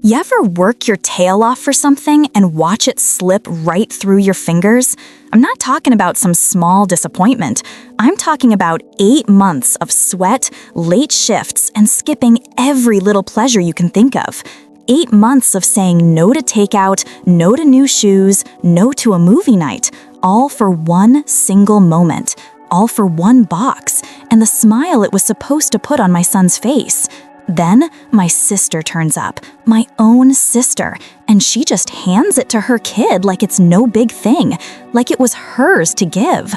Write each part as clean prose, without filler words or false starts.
You ever work your tail off for something and watch it slip right through your fingers? I'm not talking about some small disappointment. I'm talking about 8 months of sweat, late shifts, and skipping every little pleasure you can think of. 8 months of saying no to takeout, no to new shoes, no to a movie night, all for one single moment, all for one box, and the smile it was supposed to put on my son's face. Then, my sister turns up, my own sister, and she just hands it to her kid like it's no big thing, like it was hers to give.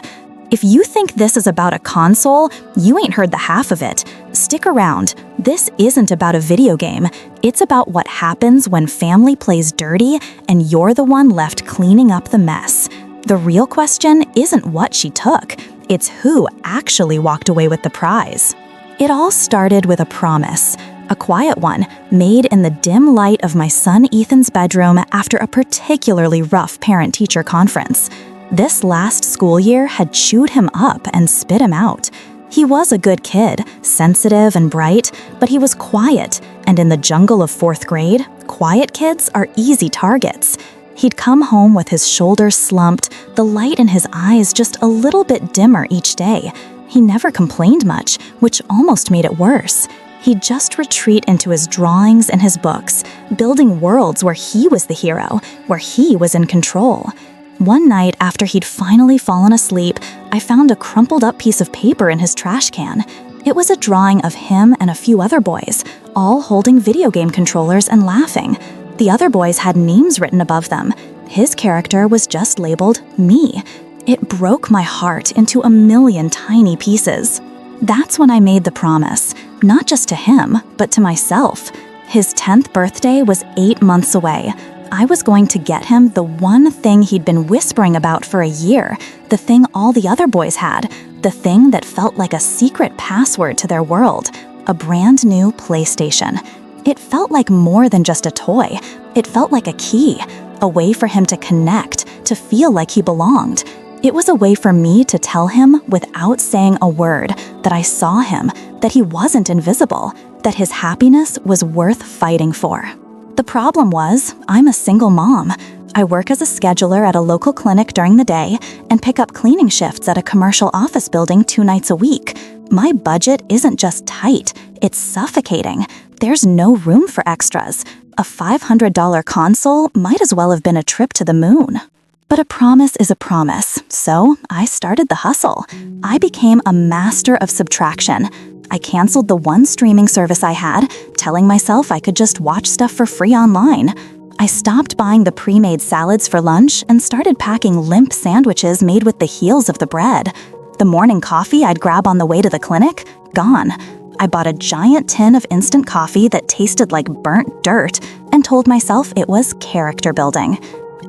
If you think this is about a console, you ain't heard the half of it. Stick around. This isn't about a video game. It's about what happens when family plays dirty and you're the one left cleaning up the mess. The real question isn't what she took, it's who actually walked away with the prize. It all started with a promise, a quiet one, made in the dim light of my son Ethan's bedroom after a particularly rough parent-teacher conference. This last school year had chewed him up and spit him out. He was a good kid, sensitive and bright, but he was quiet, and in the jungle of 4th grade, quiet kids are easy targets. He'd come home with his shoulders slumped, the light in his eyes just a little bit dimmer each day. He never complained much, which almost made it worse. He'd just retreat into his drawings and his books, building worlds where he was the hero, where he was in control. One night after he'd finally fallen asleep, I found a crumpled up piece of paper in his trash can. It was a drawing of him and a few other boys, all holding video game controllers and laughing. The other boys had names written above them. His character was just labeled me. It broke my heart into a million tiny pieces. That's when I made the promise, not just to him, but to myself. His 10th birthday was 8 months away. I was going to get him the one thing he'd been whispering about for a year, the thing all the other boys had, the thing that felt like a secret password to their world, a brand new PlayStation. It felt like more than just a toy. It felt like a key, a way for him to connect, to feel like he belonged. It was a way for me to tell him, without saying a word, that I saw him, that he wasn't invisible, that his happiness was worth fighting for. The problem was, I'm a single mom. I work as a scheduler at a local clinic during the day and pick up cleaning shifts at a commercial office building 2 nights a week. My budget isn't just tight, it's suffocating. There's no room for extras. A $500 console might as well have been a trip to the moon. But a promise is a promise, so I started the hustle. I became a master of subtraction. I canceled the one streaming service I had, telling myself I could just watch stuff for free online. I stopped buying the pre-made salads for lunch and started packing limp sandwiches made with the heels of the bread. The morning coffee I'd grab on the way to the clinic? Gone. I bought a giant tin of instant coffee that tasted like burnt dirt and told myself it was character building.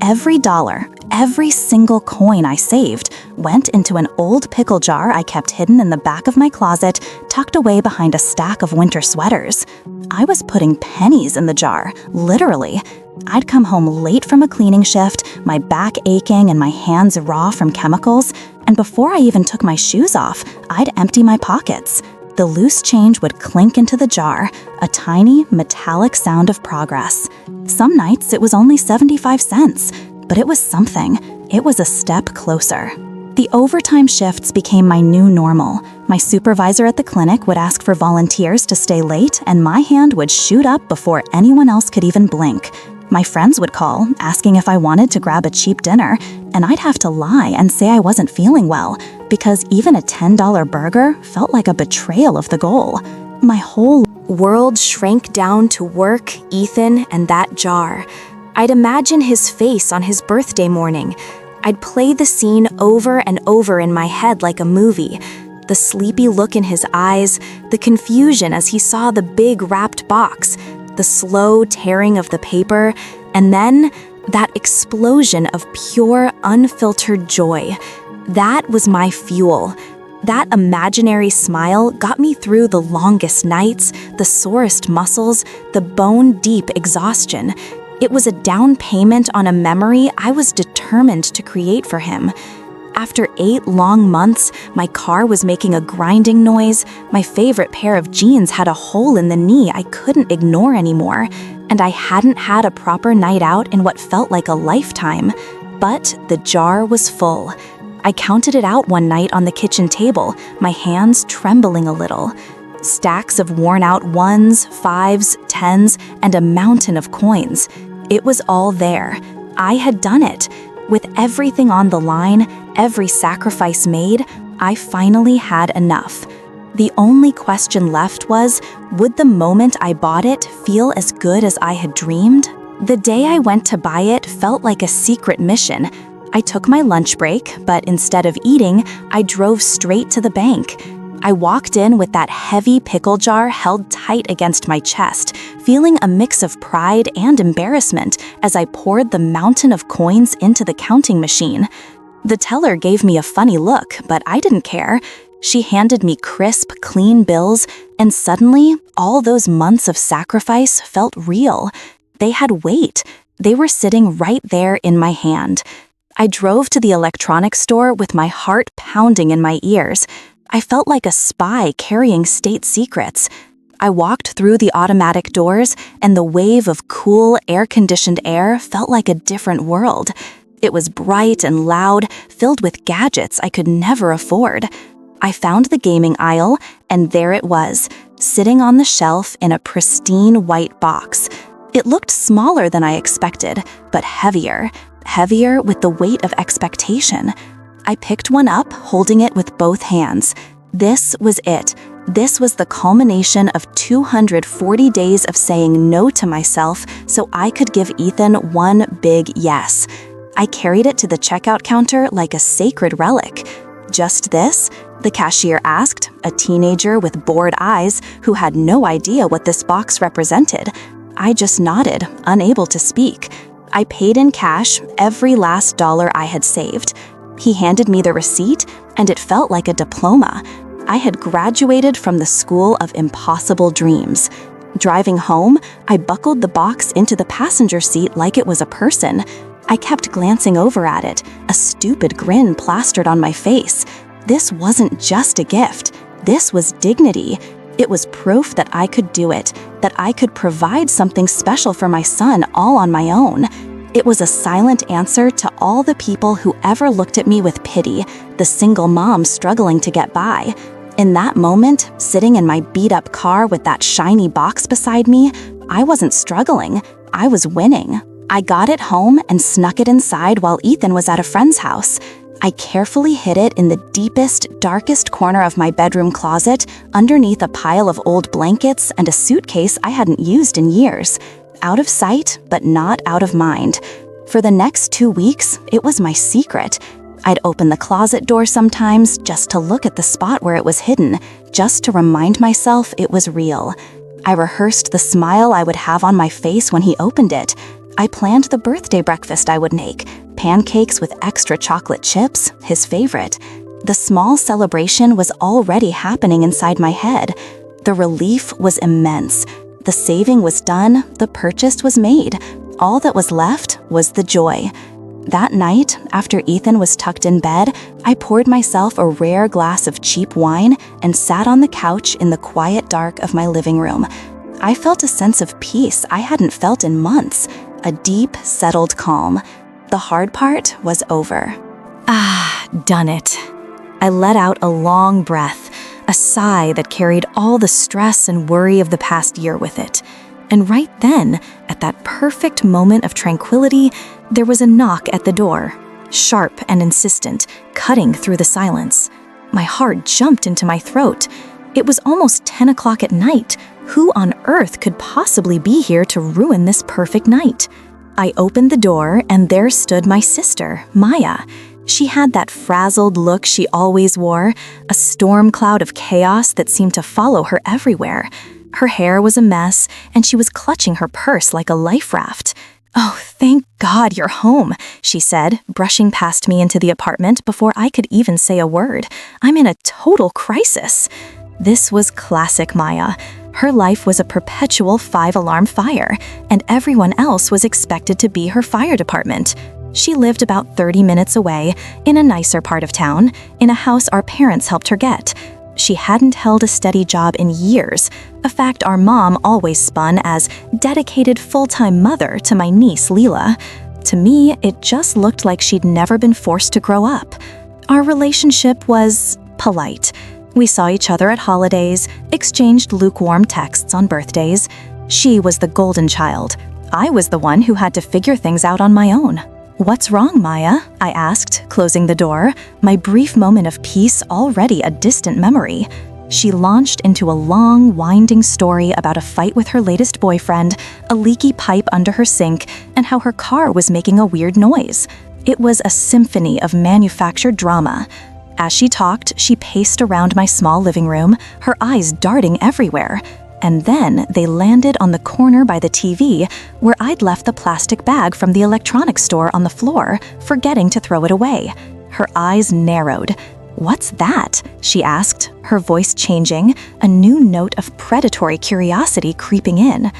Every dollar, every single coin I saved went into an old pickle jar I kept hidden in the back of my closet, tucked away behind a stack of winter sweaters. I was putting pennies in the jar, literally. I'd come home late from a cleaning shift, my back aching and my hands raw from chemicals, and before I even took my shoes off, I'd empty my pockets. The loose change would clink into the jar, a tiny, metallic sound of progress. Some nights it was only 75 cents, but it was something. It was a step closer. The overtime shifts became my new normal. My supervisor at the clinic would ask for volunteers to stay late, and my hand would shoot up before anyone else could even blink. My friends would call, asking if I wanted to grab a cheap dinner, and I'd have to lie and say I wasn't feeling well, because even a $10 burger felt like a betrayal of the goal. My whole world shrank down to work, Ethan, and that jar. I'd imagine his face on his birthday morning. I'd play the scene over and over in my head like a movie. The sleepy look in his eyes, the confusion as he saw the big wrapped box, the slow tearing of the paper, and then that explosion of pure, unfiltered joy. That was my fuel. That imaginary smile got me through the longest nights, the sorest muscles, the bone-deep exhaustion. It was a down payment on a memory I was determined to create for him. After 8 long months, my car was making a grinding noise, my favorite pair of jeans had a hole in the knee I couldn't ignore anymore, and I hadn't had a proper night out in what felt like a lifetime. But the jar was full. I counted it out one night on the kitchen table, my hands trembling a little. Stacks of worn-out 1s, 5s, 10s, and a mountain of coins. It was all there. I had done it. With everything on the line, every sacrifice made, I finally had enough. The only question left was, would the moment I bought it feel as good as I had dreamed? The day I went to buy it felt like a secret mission. I took my lunch break, but instead of eating, I drove straight to the bank. I walked in with that heavy pickle jar held tight against my chest, feeling a mix of pride and embarrassment as I poured the mountain of coins into the counting machine. The teller gave me a funny look, but I didn't care. She handed me crisp, clean bills, and suddenly, all those months of sacrifice felt real. They had weight. They were sitting right there in my hand. I drove to the electronics store with my heart pounding in my ears. I felt like a spy carrying state secrets. I walked through the automatic doors, and the wave of cool, air-conditioned air felt like a different world. It was bright and loud, filled with gadgets I could never afford. I found the gaming aisle, and there it was, sitting on the shelf in a pristine white box. It looked smaller than I expected, but heavier with the weight of expectation. I picked one up, holding it with both hands. This was it. This was the culmination of 240 days of saying no to myself so I could give Ethan one big yes. I carried it to the checkout counter like a sacred relic. "Just this?" the cashier asked, a teenager with bored eyes who had no idea what this box represented. I just nodded, unable to speak. I paid in cash every last dollar I had saved. He handed me the receipt, and it felt like a diploma. I had graduated from the school of impossible dreams. Driving home, I buckled the box into the passenger seat like it was a person. I kept glancing over at it, a stupid grin plastered on my face. This wasn't just a gift. This was dignity. It was proof that I could do it, that I could provide something special for my son all on my own. It was a silent answer to all the people who ever looked at me with pity, the single mom struggling to get by. In that moment, sitting in my beat-up car with that shiny box beside me, I wasn't struggling. I was winning. I got it home and snuck it inside while Ethan was at a friend's house. I carefully hid it in the deepest, darkest corner of my bedroom closet, underneath a pile of old blankets and a suitcase I hadn't used in years. Out of sight, but not out of mind. For the next 2 weeks, it was my secret. I'd open the closet door sometimes just to look at the spot where it was hidden, just to remind myself it was real. I rehearsed the smile I would have on my face when he opened it. I planned the birthday breakfast I would make, pancakes with extra chocolate chips, his favorite. The small celebration was already happening inside my head. The relief was immense. The saving was done, the purchase was made. All that was left was the joy. That night, after Ethan was tucked in bed, I poured myself a rare glass of cheap wine and sat on the couch in the quiet dark of my living room. I felt a sense of peace I hadn't felt in months, a deep, settled calm. The hard part was over. Done it. I let out a long breath, a sigh that carried all the stress and worry of the past year with it. And right then, at that perfect moment of tranquility, there was a knock at the door, sharp and insistent, cutting through the silence. My heart jumped into my throat. It was almost 10 o'clock at night. Who on earth could possibly be here to ruin this perfect night? I opened the door, and there stood my sister, Maya. She had that frazzled look she always wore, a storm cloud of chaos that seemed to follow her everywhere. Her hair was a mess, and she was clutching her purse like a life raft. "Oh, thank God you're home," she said, brushing past me into the apartment before I could even say a word. "I'm in a total crisis." This was classic Maya. Her life was a perpetual 5-alarm fire, and everyone else was expected to be her fire department. She lived about 30 minutes away, in a nicer part of town, in a house our parents helped her get. She hadn't held a steady job in years, a fact our mom always spun as dedicated full-time mother to my niece Leela. To me, it just looked like she'd never been forced to grow up. Our relationship was polite. We saw each other at holidays, exchanged lukewarm texts on birthdays. She was the golden child. I was the one who had to figure things out on my own. "What's wrong, Maya?" I asked, closing the door, my brief moment of peace already a distant memory. She launched into a long, winding story about a fight with her latest boyfriend, a leaky pipe under her sink, and how her car was making a weird noise. It was a symphony of manufactured drama. As she talked, she paced around my small living room, her eyes darting everywhere. And then they landed on the corner by the TV where I'd left the plastic bag from the electronics store on the floor, forgetting to throw it away. Her eyes narrowed. "What's that?" she asked, her voice changing, a new note of predatory curiosity creeping in.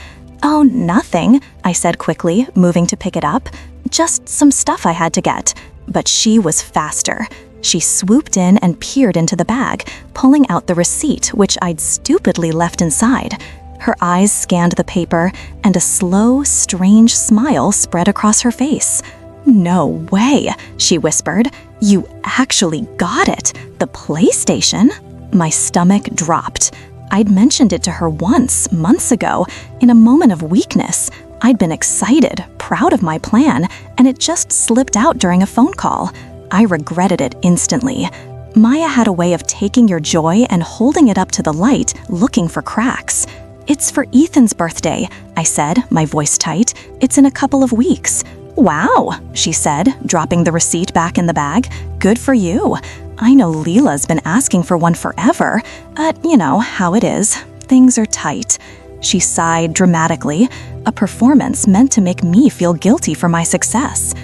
"Oh, nothing," I said quickly, moving to pick it up. "Just some stuff I had to get." But she was faster. She swooped in and peered into the bag, pulling out the receipt, which I'd stupidly left inside. Her eyes scanned the paper, and a slow, strange smile spread across her face. "No way," she whispered. "You actually got it! The PlayStation?" My stomach dropped. I'd mentioned it to her once, months ago, in a moment of weakness. I'd been excited, proud of my plan, and it just slipped out during a phone call. I regretted it instantly. Maya had a way of taking your joy and holding it up to the light, looking for cracks. "It's for Ethan's birthday," I said, my voice tight. "It's in a couple of weeks." "Wow," she said, dropping the receipt back in the bag. "Good for you. I know Leela's been asking for one forever, but you know how it is. Things are tight." She sighed dramatically, a performance meant to make me feel guilty for my success.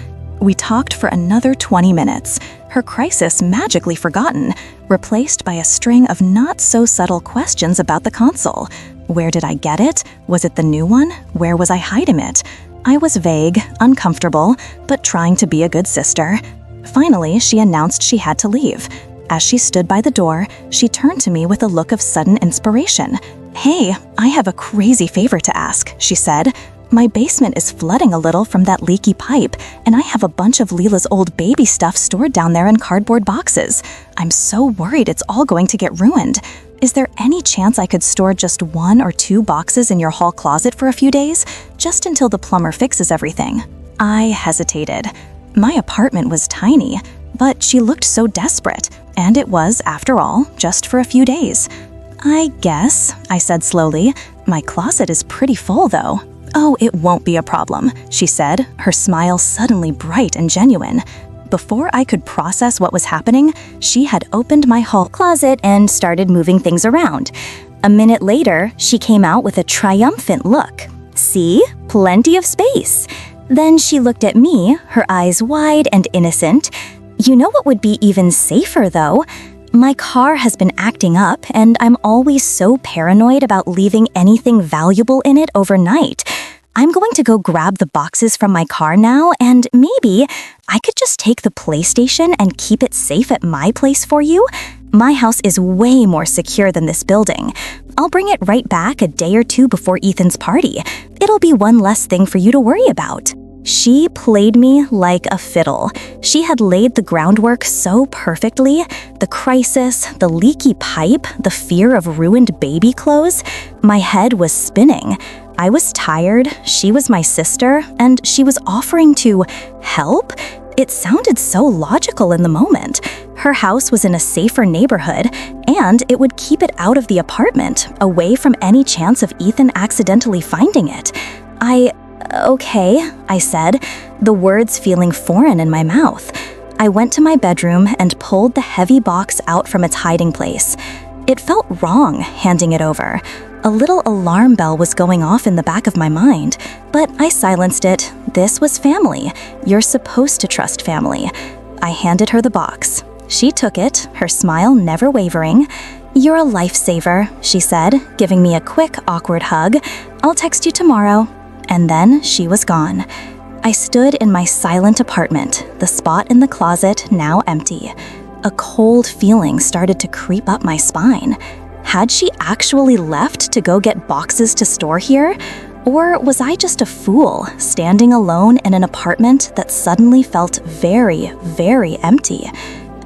We talked for another 20 minutes, her crisis magically forgotten, replaced by a string of not-so-subtle questions about the console. Where did I get it? Was it the new one? Where was I hiding it? I was vague, uncomfortable, but trying to be a good sister. Finally, she announced she had to leave. As she stood by the door, she turned to me with a look of sudden inspiration. "Hey, I have a crazy favor to ask," she said. "My basement is flooding a little from that leaky pipe, and I have a bunch of Leela's old baby stuff stored down there in cardboard boxes. I'm so worried it's all going to get ruined. Is there any chance I could store just 1 or 2 boxes in your hall closet for a few days, just until the plumber fixes everything?" I hesitated. My apartment was tiny, but she looked so desperate, and it was, after all, just for a few days. "I guess," I said slowly. "My closet is pretty full, though." "Oh, it won't be a problem," she said, her smile suddenly bright and genuine. Before I could process what was happening, she had opened my hall closet and started moving things around. A minute later, she came out with a triumphant look. "See? Plenty of space." Then she looked at me, her eyes wide and innocent. "You know what would be even safer, though? My car has been acting up, and I'm always so paranoid about leaving anything valuable in it overnight. I'm going to go grab the boxes from my car now, and maybe I could just take the PlayStation and keep it safe at my place for you. My house is way more secure than this building. I'll bring it right back a day or 2 before Ethan's party. It'll be one less thing for you to worry about." She played me like a fiddle. She had laid the groundwork so perfectly. The crisis, the leaky pipe, the fear of ruined baby clothes. My head was spinning. I was tired, she was my sister, and she was offering to help? It sounded so logical in the moment. Her house was in a safer neighborhood, and it would keep it out of the apartment, away from any chance of Ethan accidentally finding it. Okay, I said, the words feeling foreign in my mouth. I went to my bedroom and pulled the heavy box out from its hiding place. It felt wrong handing it over. A little alarm bell was going off in the back of my mind, but I silenced it. This was family. You're supposed to trust family. I handed her the box. She took it, her smile never wavering. "You're a lifesaver," she said, giving me a quick, awkward hug. "I'll text you tomorrow." And then she was gone. I stood in my silent apartment, the spot in the closet now empty. A cold feeling started to creep up my spine. Had she actually left to go get boxes to store here? Or was I just a fool, standing alone in an apartment that suddenly felt very, very empty?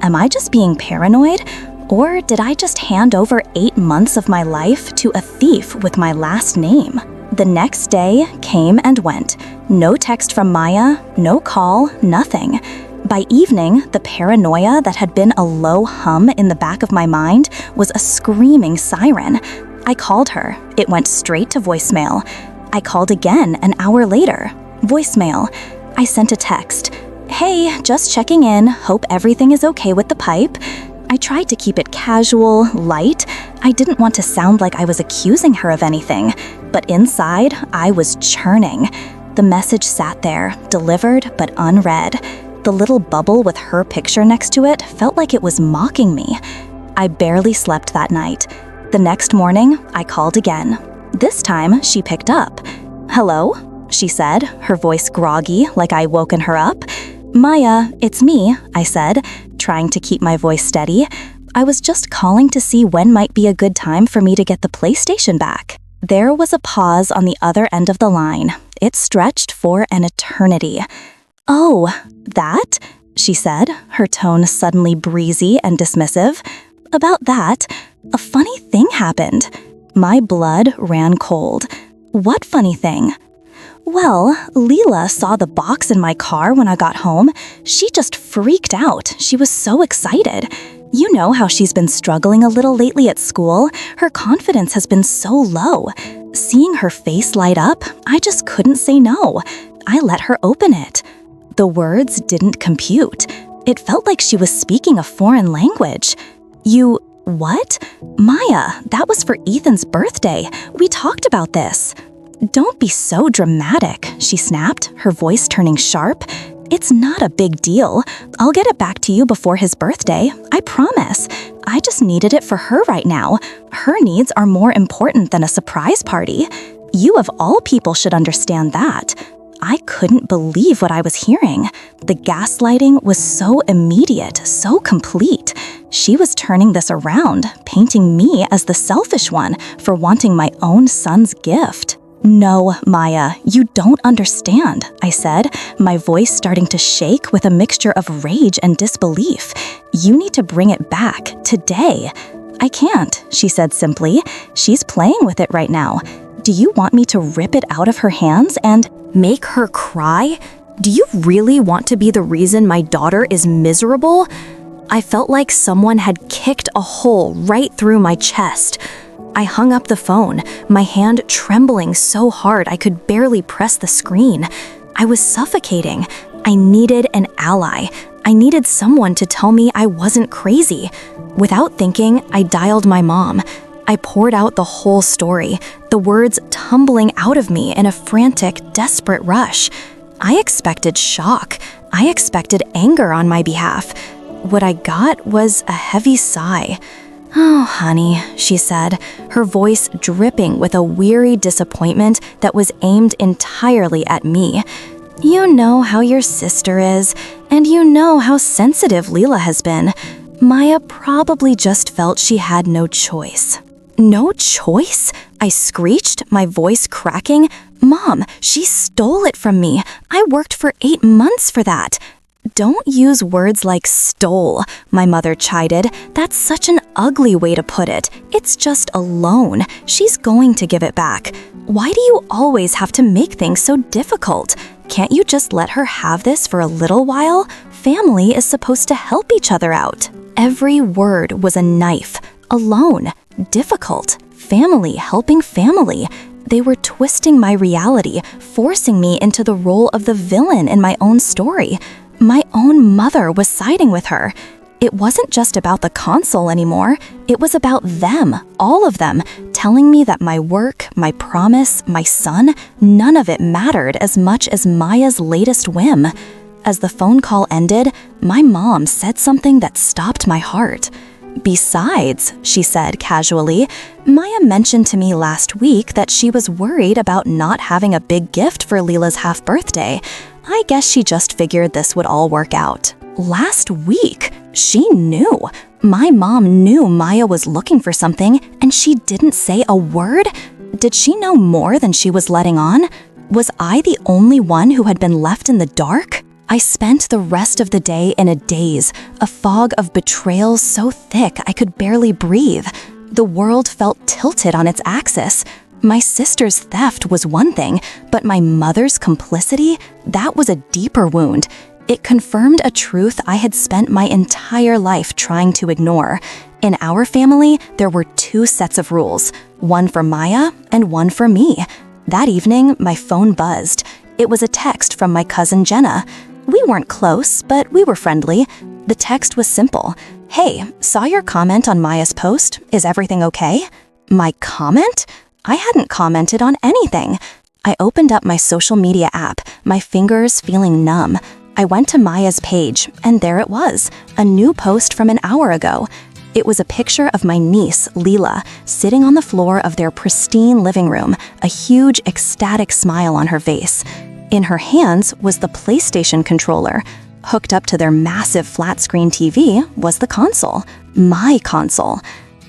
Am I just being paranoid? Or did I just hand over 8 months of my life to a thief with my last name? The next day came and went. No text from Maya, no call, nothing. By evening, the paranoia that had been a low hum in the back of my mind was a screaming siren. I called her. It went straight to voicemail. I called again an hour later. Voicemail. I sent a text. Hey, just checking in. Hope everything is okay with the pipe. I tried to keep it casual, light. I didn't want to sound like I was accusing her of anything. But inside, I was churning. The message sat there, delivered but unread. The little bubble with her picture next to it felt like it was mocking me. I barely slept that night. The next morning, I called again. This time, she picked up. Hello, she said, her voice groggy, like I woken her up. Maya, it's me, I said, trying to keep my voice steady. I was just calling to see when might be a good time for me to get the PlayStation back. There was a pause on the other end of the line. It stretched for an eternity. Oh, that? She said, her tone suddenly breezy and dismissive. About that, a funny thing happened. My blood ran cold. What funny thing? Well, Leela saw the box in my car when I got home. She just freaked out. She was so excited. You know how she's been struggling a little lately at school. Her confidence has been so low. Seeing her face light up, I just couldn't say no. I let her open it. The words didn't compute. It felt like she was speaking a foreign language. You, what? Maya, that was for Ethan's birthday. We talked about this. Don't be so dramatic, she snapped, her voice turning sharp. It's not a big deal. I'll get it back to you before his birthday, I promise. I just needed it for her right now. Her needs are more important than a surprise party. You of all people should understand that. I couldn't believe what I was hearing. The gaslighting was so immediate, so complete. She was turning this around, painting me as the selfish one for wanting my own son's gift. No, Maya, you don't understand, I said, my voice starting to shake with a mixture of rage and disbelief. You need to bring it back, today. I can't, she said simply. She's playing with it right now. Do you want me to rip it out of her hands and make her cry? Do you really want to be the reason my daughter is miserable? I felt like someone had kicked a hole right through my chest. I hung up the phone, my hand trembling so hard I could barely press the screen. I was suffocating. I needed an ally. I needed someone to tell me I wasn't crazy. Without thinking, I dialed my mom. I poured out the whole story, the words tumbling out of me in a frantic, desperate rush. I expected shock. I expected anger on my behalf. What I got was a heavy sigh. Oh, honey, she said, her voice dripping with a weary disappointment that was aimed entirely at me. You know how your sister is, and you know how sensitive Leela has been. Maya probably just felt she had no choice. No choice? I screeched, my voice cracking. Mom, she stole it from me. I worked for 8 months for that. Don't use words like stole, my mother chided. That's such an ugly way to put it. It's just a loan. She's going to give it back. Why do you always have to make things so difficult? Can't you just let her have this for a little while? Family is supposed to help each other out. Every word was a knife. Alone. Difficult. Family helping family. They were twisting my reality, forcing me into the role of the villain in my own story. My own mother was siding with her. It wasn't just about the console anymore. It was about them, all of them, telling me that my work, my promise, my son, none of it mattered as much as Maya's latest whim. As the phone call ended, my mom said something that stopped my heart. Besides, she said casually, Maya mentioned to me last week that she was worried about not having a big gift for Leela's half-birthday. I guess she just figured this would all work out. Last week? She knew. My mom knew Maya was looking for something, and she didn't say a word? Did she know more than she was letting on? Was I the only one who had been left in the dark? I spent the rest of the day in a daze, a fog of betrayal so thick I could barely breathe. The world felt tilted on its axis. My sister's theft was one thing, but my mother's complicity, that was a deeper wound. It confirmed a truth I had spent my entire life trying to ignore. In our family, there were 2 sets of rules, one for Maya and one for me. That evening, my phone buzzed. It was a text from my cousin Jenna. We weren't close, but we were friendly. The text was simple. "Hey, saw your comment on Maya's post. Is everything okay?" My comment? I hadn't commented on anything. I opened up my social media app, my fingers feeling numb. I went to Maya's page, and there it was, a new post from an hour ago. It was a picture of my niece, Leela, sitting on the floor of their pristine living room, a huge, ecstatic smile on her face. In her hands was the PlayStation controller. Hooked up to their massive flat-screen TV was the console, my console.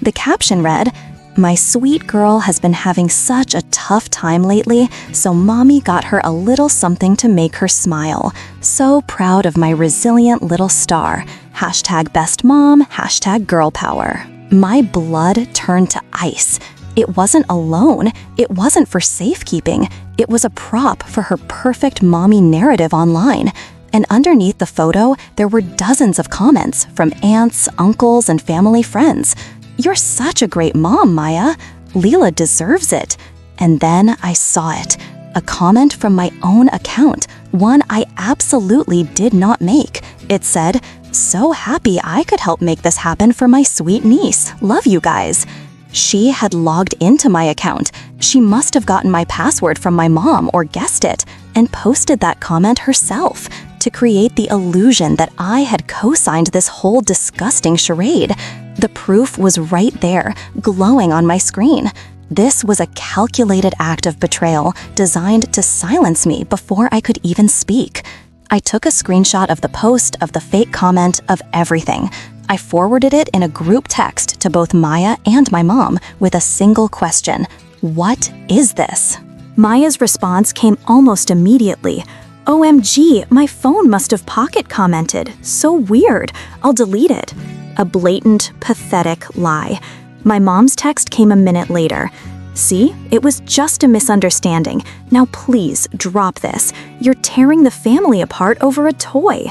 The caption read, "My sweet girl has been having such a tough time lately, so mommy got her a little something to make her smile. So proud of my resilient little star. Hashtag best mom, hashtag girl power." My blood turned to ice. It wasn't a loan. It wasn't for safekeeping. It was a prop for her perfect mommy narrative online. And underneath the photo, there were dozens of comments from aunts, uncles, and family friends. "You're such a great mom, Maya. Leela deserves it." And then I saw it. A comment from my own account, one I absolutely did not make. It said, "So happy I could help make this happen for my sweet niece. Love you guys." She had logged into my account. She must have gotten my password from my mom or guessed it, and posted that comment herself to create the illusion that I had co-signed this whole disgusting charade. The proof was right there, glowing on my screen. This was a calculated act of betrayal designed to silence me before I could even speak. I took a screenshot of the post, of the fake comment, of everything. I forwarded it in a group text to both Maya and my mom with a single question: "What is this?" Maya's response came almost immediately. "OMG, my phone must have pocket commented. So weird. I'll delete it." A blatant, pathetic lie. My mom's text came a minute later. "See, it was just a misunderstanding. Now please, drop this. You're tearing the family apart over a toy."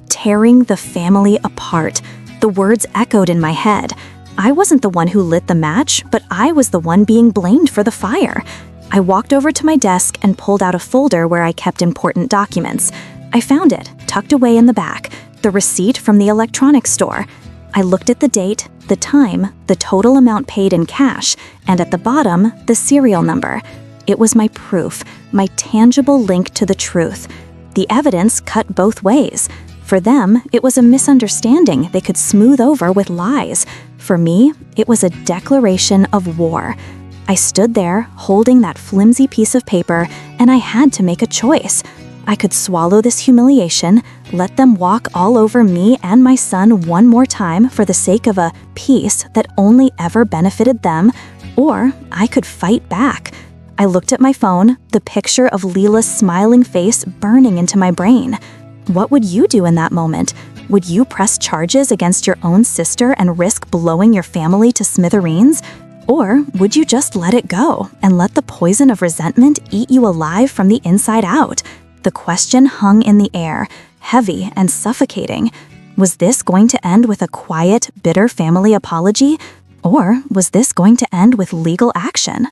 Tearing the family apart. The words echoed in my head. I wasn't the one who lit the match, but I was the one being blamed for the fire. I walked over to my desk and pulled out a folder where I kept important documents. I found it, tucked away in the back, the receipt from the electronics store. I looked at the date, the time, the total amount paid in cash, and at the bottom, the serial number. It was my proof, my tangible link to the truth. The evidence cut both ways. For them, it was a misunderstanding they could smooth over with lies. For me, it was a declaration of war. I stood there, holding that flimsy piece of paper, and I had to make a choice. I could swallow this humiliation, let them walk all over me and my son one more time for the sake of a peace that only ever benefited them, or I could fight back. I looked at my phone, the picture of Leela's smiling face burning into my brain. What would you do in that moment? Would you press charges against your own sister and risk blowing your family to smithereens? Or would you just let it go and let the poison of resentment eat you alive from the inside out? The question hung in the air, heavy and suffocating. Was this going to end with a quiet, bitter family apology? Or was this going to end with legal action?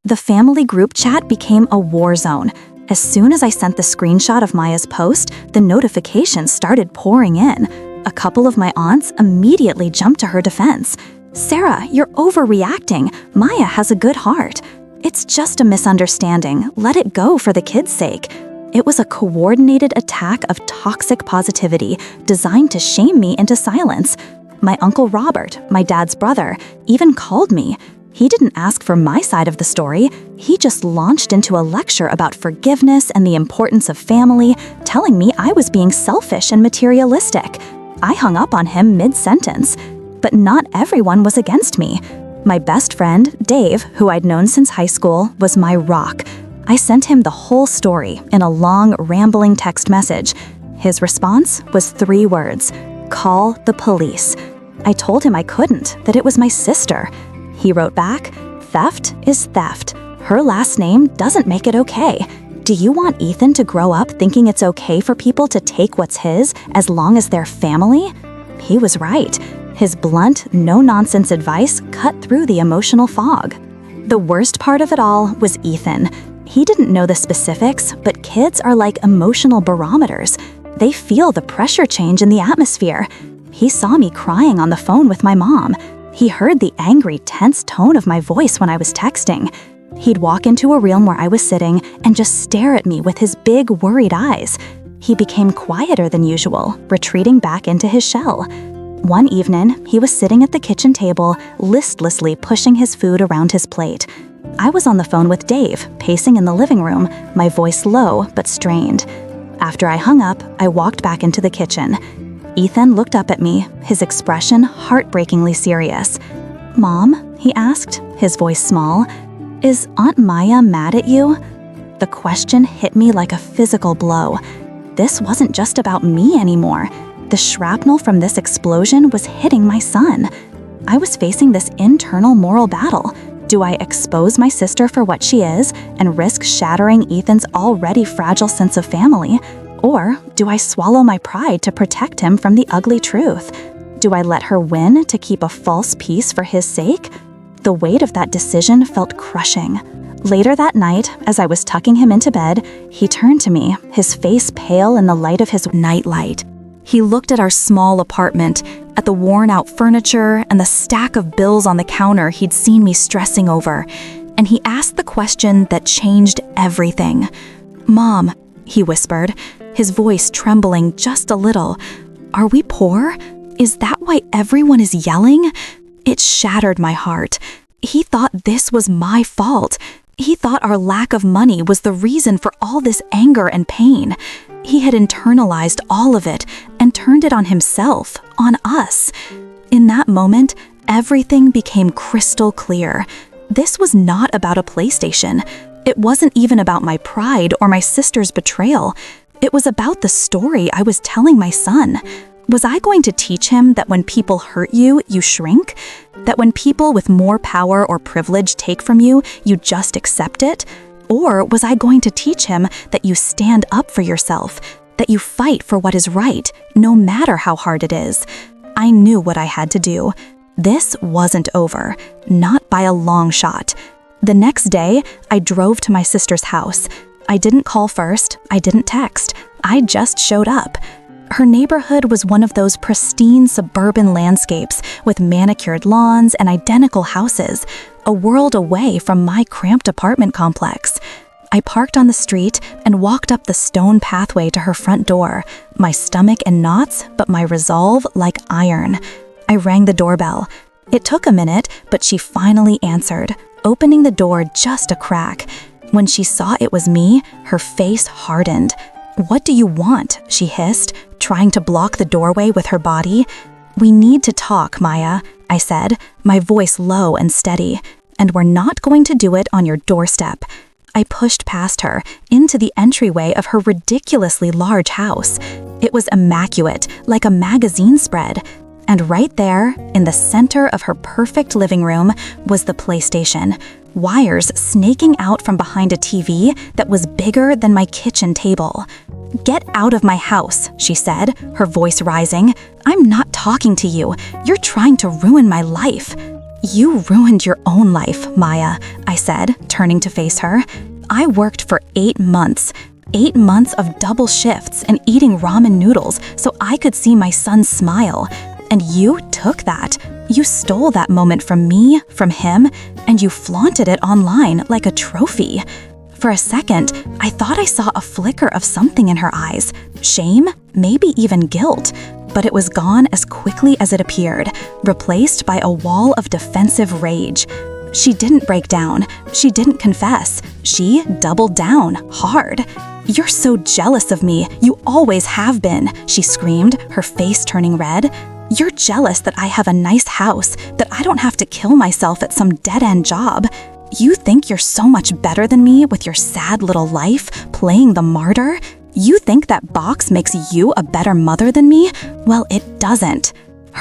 The family group chat became a war zone. As soon as I sent the screenshot of Maya's post, the notifications started pouring in. A couple of my aunts immediately jumped to her defense. "Sarah, you're overreacting. Maya has a good heart. It's just a misunderstanding. Let it go for the kids' sake." It was a coordinated attack of toxic positivity designed to shame me into silence. My Uncle Robert, my dad's brother, even called me. He didn't ask for my side of the story. He just launched into a lecture about forgiveness and the importance of family, telling me I was being selfish and materialistic. I hung up on him mid-sentence. But not everyone was against me. My best friend, Dave, who I'd known since high school, was my rock. I sent him the whole story in a long, rambling text message. His response was 3 words: "Call the police." I told him I couldn't, that it was my sister. He wrote back, "Theft is theft. Her last name doesn't make it okay. Do you want Ethan to grow up thinking it's okay for people to take what's his as long as they're family?" He was right. His blunt, no-nonsense advice cut through the emotional fog. The worst part of it all was Ethan. He didn't know the specifics, but kids are like emotional barometers. They feel the pressure change in the atmosphere. He saw me crying on the phone with my mom. He heard the angry, tense tone of my voice when I was texting. He'd walk into a room where I was sitting and just stare at me with his big, worried eyes. He became quieter than usual, retreating back into his shell. One evening, he was sitting at the kitchen table, listlessly pushing his food around his plate. I was on the phone with Dave, pacing in the living room, my voice low but strained. After I hung up, I walked back into the kitchen. Ethan looked up at me, his expression heartbreakingly serious. "Mom?" he asked, his voice small. "Is Aunt Maya mad at you?" The question hit me like a physical blow. This wasn't just about me anymore. The shrapnel from this explosion was hitting my son. I was facing this internal moral battle. Do I expose my sister for what she is and risk shattering Ethan's already fragile sense of family? Or do I swallow my pride to protect him from the ugly truth? Do I let her win to keep a false peace for his sake? The weight of that decision felt crushing. Later that night, as I was tucking him into bed, he turned to me, his face pale in the light of his nightlight. He looked at our small apartment, at the worn-out furniture and the stack of bills on the counter he'd seen me stressing over, and he asked the question that changed everything. "Mom," he whispered, his voice trembling just a little, "are we poor? Is that why everyone is yelling?" It shattered my heart. He thought this was my fault. He thought our lack of money was the reason for all this anger and pain. He had internalized all of it and turned it on himself, on us. In that moment, everything became crystal clear. This was not about a PlayStation. It wasn't even about my pride or my sister's betrayal. It was about the story I was telling my son. Was I going to teach him that when people hurt you, you shrink? That when people with more power or privilege take from you, you just accept it? Or was I going to teach him that you stand up for yourself, that you fight for what is right, no matter how hard it is? I knew what I had to do. This wasn't over, not by a long shot. The next day, I drove to my sister's house. I didn't call first, I didn't text, I just showed up. Her neighborhood was one of those pristine suburban landscapes with manicured lawns and identical houses, a world away from my cramped apartment complex. I parked on the street and walked up the stone pathway to her front door, my stomach in knots, but my resolve like iron. I rang the doorbell. It took a minute, but she finally answered, opening the door just a crack. When she saw it was me, her face hardened. "What do you want?" she hissed, trying to block the doorway with her body. "We need to talk, Maya," I said, my voice low and steady, "and we're not going to do it on your doorstep." I pushed past her, into the entryway of her ridiculously large house. It was immaculate, like a magazine spread. And right there, in the center of her perfect living room, was the PlayStation, wires snaking out from behind a TV that was bigger than my kitchen table. "Get out of my house," she said, her voice rising. "I'm not talking to you. You're trying to ruin my life." "You ruined your own life, Maya," I said, turning to face her. "I worked for 8 months. 8 months of double shifts and eating ramen noodles so I could see my son smile. And you took that. You stole that moment from me, from him, and you flaunted it online like a trophy." For a second, I thought I saw a flicker of something in her eyes. Shame, maybe even guilt. But it was gone as quickly as it appeared, replaced by a wall of defensive rage. She didn't break down. She didn't confess. She doubled down, hard. "You're so jealous of me. You always have been," she screamed, her face turning red. "You're jealous that I have a nice house, that I don't have to kill myself at some dead-end job. You think you're so much better than me with your sad little life, playing the martyr? You think that box makes you a better mother than me? Well, it doesn't."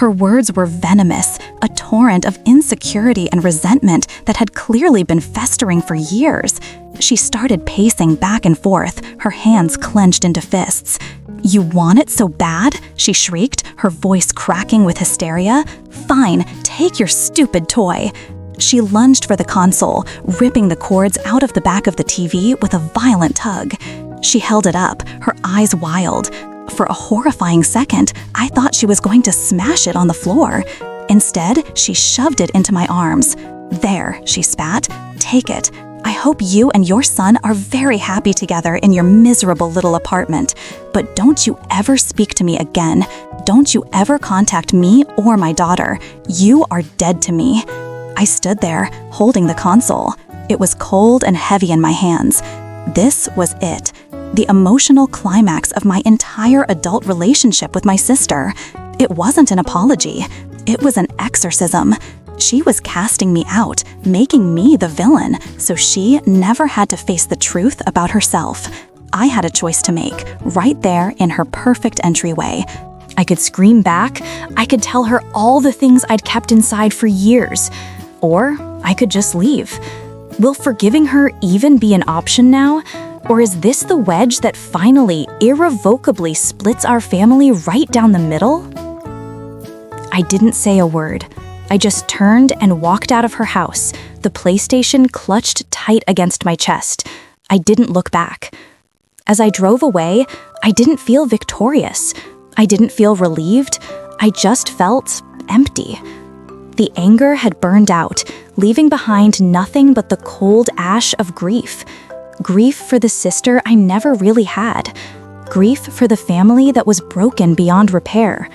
Her words were venomous, a torrent of insecurity and resentment that had clearly been festering for years. She started pacing back and forth, her hands clenched into fists. "You want it so bad?" she shrieked, her voice cracking with hysteria. "Fine, take your stupid toy." She lunged for the console, ripping the cords out of the back of the TV with a violent tug. She held it up, her eyes wild. For a horrifying second, I thought she was going to smash it on the floor. Instead, she shoved it into my arms. "There," she spat. "Take it. I hope you and your son are very happy together in your miserable little apartment. But don't you ever speak to me again. Don't you ever contact me or my daughter. You are dead to me." I stood there, holding the console. It was cold and heavy in my hands. This was it. The emotional climax of my entire adult relationship with my sister. It wasn't an apology. It was an exorcism. She was casting me out, making me the villain, so she never had to face the truth about herself. I had a choice to make, right there in her perfect entryway. I could scream back. I could tell her all the things I'd kept inside for years. Or I could just leave. Will forgiving her even be an option now? Or is this the wedge that finally, irrevocably splits our family right down the middle? I didn't say a word. I just turned and walked out of her house, the PlayStation clutched tight against my chest. I didn't look back. As I drove away, I didn't feel victorious. I didn't feel relieved. I just felt empty. The anger had burned out, leaving behind nothing but the cold ash of grief. Grief for the sister I never really had. Grief for the family that was broken beyond repair.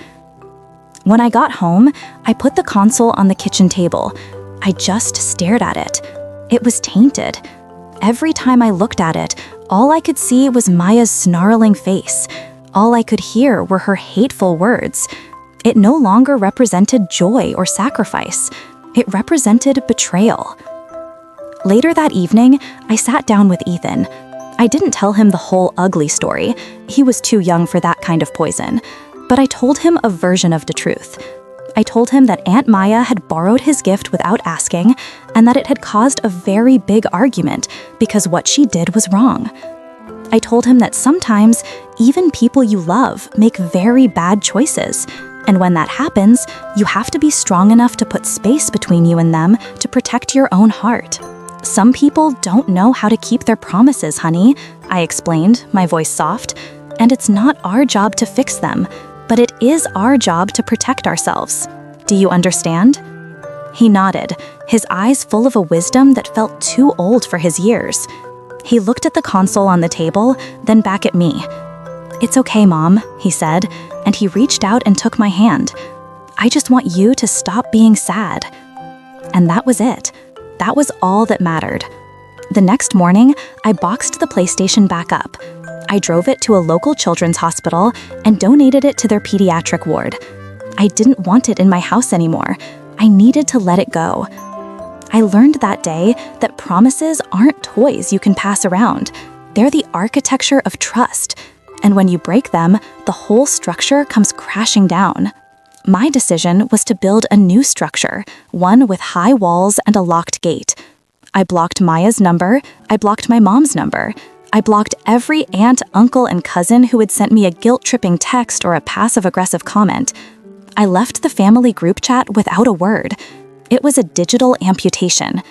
When I got home, I put the console on the kitchen table. I just stared at it. It was tainted. Every time I looked at it, all I could see was Maya's snarling face. All I could hear were her hateful words. It no longer represented joy or sacrifice. It represented betrayal. Later that evening, I sat down with Ethan. I didn't tell him the whole ugly story. He was too young for that kind of poison. But I told him a version of the truth. I told him that Aunt Maya had borrowed his gift without asking, and that it had caused a very big argument because what she did was wrong. I told him that sometimes even people you love make very bad choices, and when that happens, you have to be strong enough to put space between you and them to protect your own heart. "Some people don't know how to keep their promises, honey," I explained, my voice soft, "and it's not our job to fix them, but it is our job to protect ourselves. Do you understand?" He nodded, his eyes full of a wisdom that felt too old for his years. He looked at the console on the table, then back at me. "It's okay, Mom," he said, and he reached out and took my hand. "I just want you to stop being sad." And that was it. That was all that mattered. The next morning, I boxed the PlayStation back up. I drove it to a local children's hospital and donated it to their pediatric ward. I didn't want it in my house anymore. I needed to let it go. I learned that day that promises aren't toys you can pass around. They're the architecture of trust. And when you break them, the whole structure comes crashing down. My decision was to build a new structure, one with high walls and a locked gate. I blocked Maya's number. I blocked my mom's number. I blocked every aunt, uncle, and cousin who had sent me a guilt-tripping text or a passive-aggressive comment. I left the family group chat without a word. It was a digital amputation.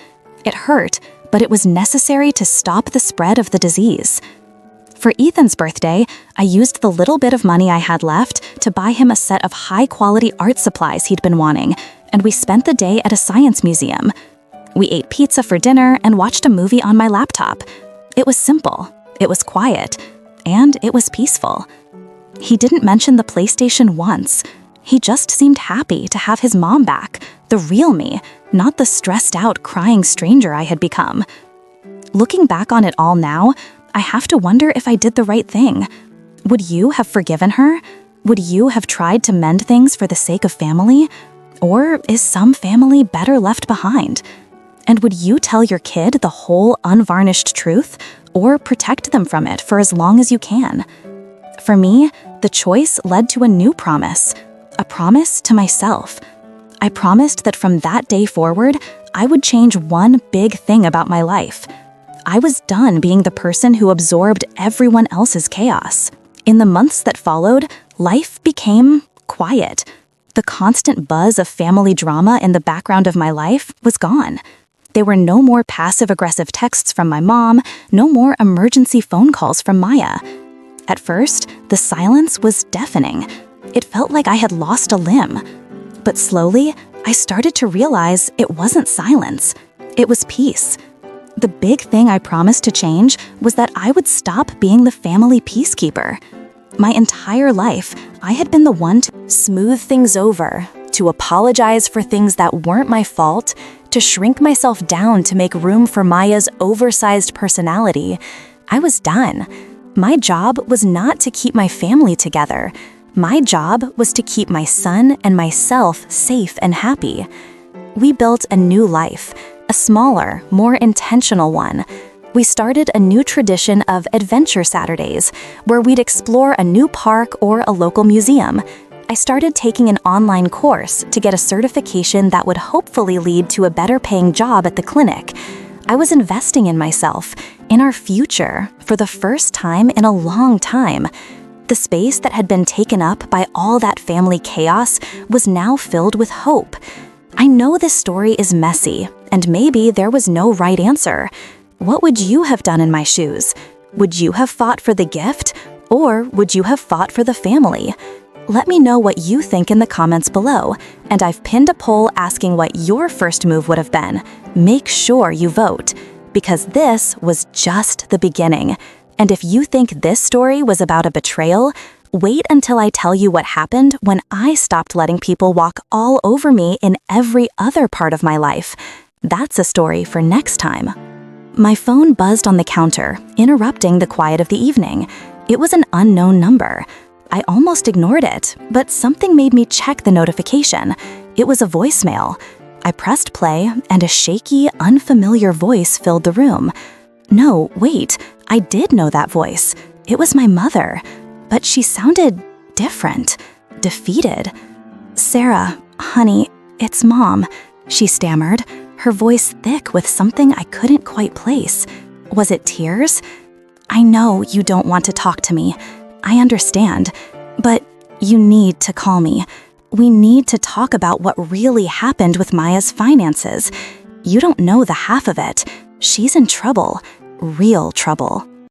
It hurt, but it was necessary to stop the spread of the disease. For Ethan's birthday, I used the little bit of money I had left to buy him a set of high-quality art supplies he'd been wanting, and we spent the day at a science museum. We ate pizza for dinner and watched a movie on my laptop. It was simple, it was quiet, and it was peaceful. He didn't mention the PlayStation once. He just seemed happy to have his mom back, The real me, not the stressed out, crying stranger I had become. Looking back on it all now, I have to wonder if I did the right thing. Would you have forgiven her? Would you have tried to mend things for the sake of family? Or is some family better left behind? And would you tell your kid the whole unvarnished truth, or protect them from it for as long as you can? For me, the choice led to a new promise, a promise to myself. I promised that from that day forward, I would change one big thing about my life. I was done being the person who absorbed everyone else's chaos. In the months that followed, life became quiet. The constant buzz of family drama in the background of my life was gone. There were no more passive-aggressive texts from my mom, no more emergency phone calls from Maya. At first, the silence was deafening. It felt like I had lost a limb. But slowly, I started to realize it wasn't silence. It was peace. The big thing I promised to change was that I would stop being the family peacekeeper. My entire life, I had been the one to smooth things over, to apologize for things that weren't my fault, to shrink myself down to make room for Maya's oversized personality. I was done. My job was not to keep my family together. My job was to keep my son and myself safe and happy. We built a new life, a smaller, more intentional one. We started a new tradition of Adventure Saturdays, where we'd explore a new park or a local museum. I started taking an online course to get a certification that would hopefully lead to a better paying job at the clinic. I was investing in myself, in our future, for the first time in a long time. The space that had been taken up by all that family chaos was now filled with hope. I know this story is messy, and maybe there was no right answer. What would you have done in my shoes? Would you have fought for the gift, or would you have fought for the family? Let me know what you think in the comments below, and I've pinned a poll asking what your first move would have been. Make sure you vote, because this was just the beginning. And if you think this story was about a betrayal, wait until I tell you what happened when I stopped letting people walk all over me in every other part of my life. That's a story for next time. My phone buzzed on the counter, interrupting the quiet of the evening. It was an unknown number. I almost ignored it, but something made me check the notification. It was a voicemail. I pressed play, and a shaky, unfamiliar voice filled the room. No, wait, I did know that voice. It was my mother, but she sounded different, defeated. "Sarah, honey, it's Mom," she stammered, her voice thick with something I couldn't quite place. Was it tears? "I know you don't want to talk to me. I understand, but you need to call me. We need to talk about what really happened with Maya's finances. You don't know the half of it. She's in trouble, real trouble."